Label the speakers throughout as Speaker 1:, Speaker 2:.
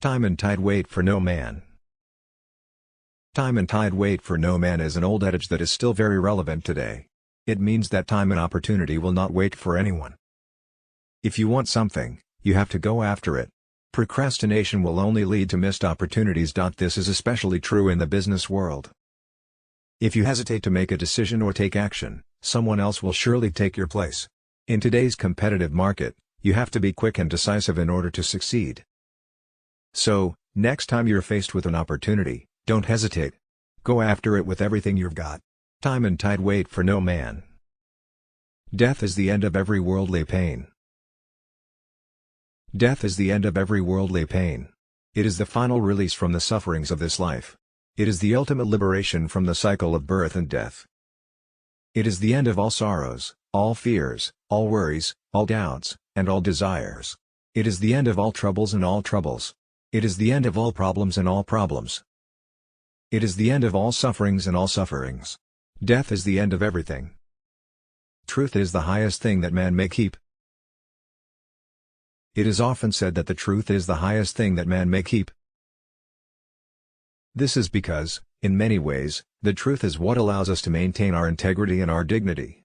Speaker 1: Time and tide wait for no man. Time and tide wait for no man is an old adage that is still very relevant today. It means that time and opportunity will not wait for anyone. If you want something, you have to go after it. Procrastination will only lead to missed opportunities. This is especially true in the business world. If you hesitate to make a decision or take action, someone else will surely take your place. In today's competitive market, you have to be quick and decisive in order to succeed. So, next time you're faced with an opportunity, don't hesitate. Go after it with everything you've got. Time and tide wait for no man. Death is the end of every worldly pain. Death is the end of every worldly pain. It is the final release from the sufferings of this life. It is the ultimate liberation from the cycle of birth and death. It is the end of all sorrows, all fears, all worries, all doubts, and all desires. It is the end of all troubles and all troubles. It is the end of all problems and all problems. It is the end of all sufferings and all sufferings. Death is the end of everything. Truth is the highest thing that man may keep. It is often said that the truth is the highest thing that man may keep. This is because, in many ways, the truth is what allows us to maintain our integrity and our dignity.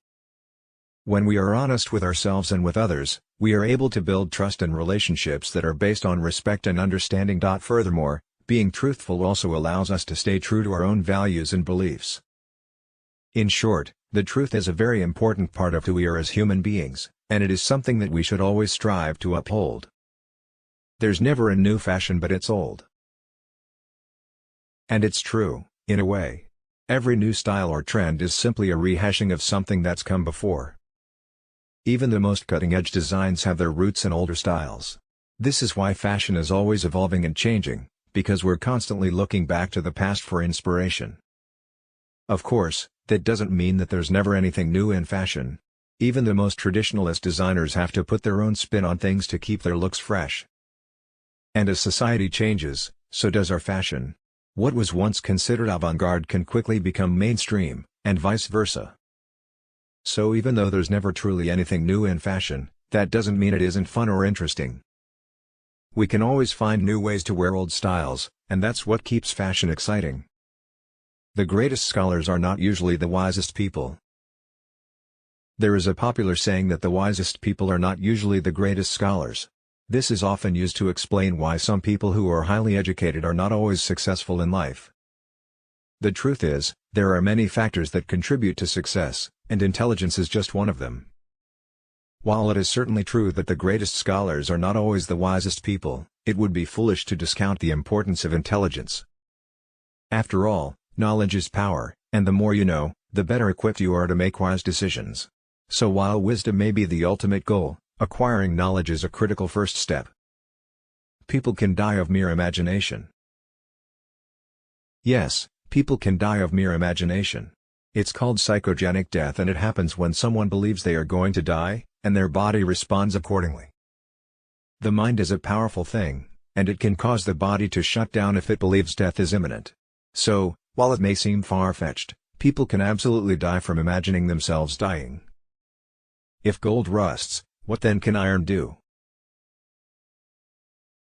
Speaker 1: When we are honest with ourselves and with others, we are able to build trust and relationships that are based on respect and understanding. Furthermore, being truthful also allows us to stay true to our own values and beliefs. In short, the truth is a very important part of who we are as human beings, and it is something that we should always strive to uphold. There's never a new fashion, but it's old. And it's true, in a way. Every new style or trend is simply a rehashing of something that's come before. Even the most cutting-edge designs have their roots in older styles. This is why fashion is always evolving and changing, because we're constantly looking back to the past for inspiration. Of course, that doesn't mean that there's never anything new in fashion. Even the most traditionalist designers have to put their own spin on things to keep their looks fresh. And as society changes, so does our fashion. What was once considered avant-garde can quickly become mainstream, and vice versa. So even though there's never truly anything new in fashion, that doesn't mean it isn't fun or interesting. We can always find new ways to wear old styles, and that's what keeps fashion exciting. The greatest scholars are not usually the wisest people. There is a popular saying that the wisest people are not usually the greatest scholars. This is often used to explain why some people who are highly educated are not always successful in life. The truth is, there are many factors that contribute to success, and intelligence is just one of them. While it is certainly true that the greatest scholars are not always the wisest people, it would be foolish to discount the importance of intelligence. After all, knowledge is power, and the more you know, the better equipped you are to make wise decisions. So while wisdom may be the ultimate goal, acquiring knowledge is a critical first step. People can die of mere imagination. Yes, people can die of mere imagination. It's called psychogenic death, and it happens when someone believes they are going to die, and their body responds accordingly. The mind is a powerful thing, and it can cause the body to shut down if it believes death is imminent. So, while it may seem far-fetched, people can absolutely die from imagining themselves dying. If gold rusts, what then can iron do?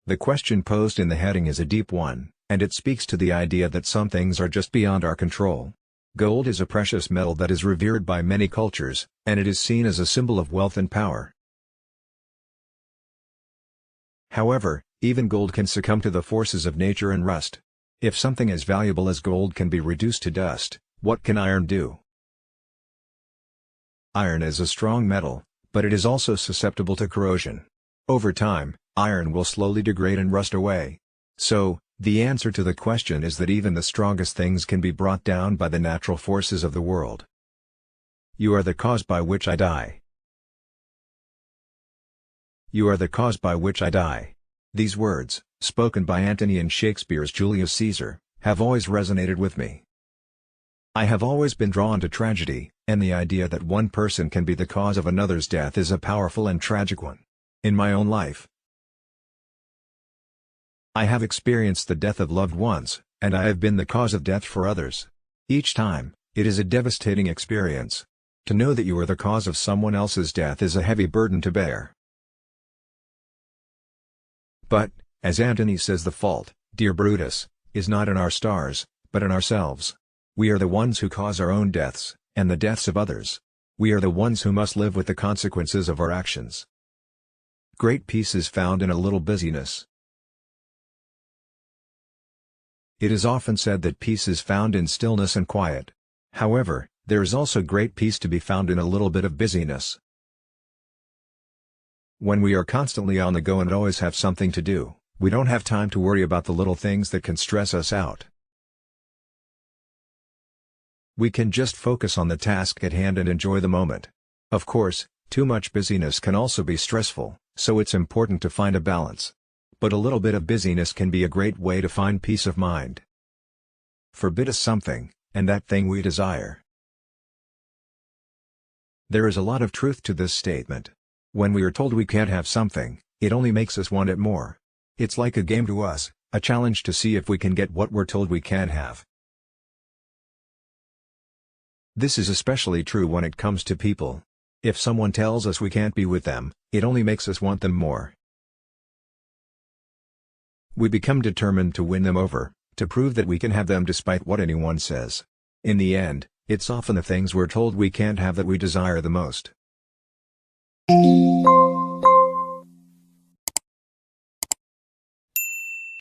Speaker 1: The question posed in the heading is a deep one, and it speaks to the idea that some things are just beyond our control. Gold is a precious metal that is revered by many cultures, and it is seen as a symbol of wealth and power. However, even gold can succumb to the forces of nature and rust. If something as valuable as gold can be reduced to dust, what can iron do? Iron is a strong metal, but it is also susceptible to corrosion. Over time, iron will slowly degrade and rust away. So, the answer to the question is that even the strongest things can be brought down by the natural forces of the world. You are the cause by which I die. You are the cause by which I die. These words, spoken by Antony in Shakespeare's Julius Caesar, have always resonated with me. I have always been drawn to tragedy, and the idea that one person can be the cause of another's death is a powerful and tragic one. In my own life, I have experienced the death of loved ones, and I have been the cause of death for others. Each time, it is a devastating experience. To know that you are the cause of someone else's death is a heavy burden to bear. But, As Antony says, the fault, dear Brutus, is not in our stars, but in ourselves. We are the ones who cause our own deaths, and the deaths of others. We are the ones who must live with the consequences of our actions. Great peace is found in a little busyness. It is often said that peace is found in stillness and quiet. However, there is also great peace to be found in a little bit of busyness. When we are constantly on the go and always have something to do, we don't have time to worry about the little things that can stress us out. We can just focus on the task at hand and enjoy the moment. Of course, too much busyness can also be stressful, so it's important to find a balance. But a little bit of busyness can be a great way to find peace of mind. Forbid us something, and that thing we desire. There is a lot of truth to this statement. When we are told we can't have something, it only makes us want it more. It's like a game to us, a challenge to see if we can get what we're told we can't have. This is especially true when it comes to people. If someone tells us we can't be with them, it only makes us want them more. We become determined to win them over, to prove that we can have them despite what anyone says. In the end, it's often the things we're told we can't have that we desire the most.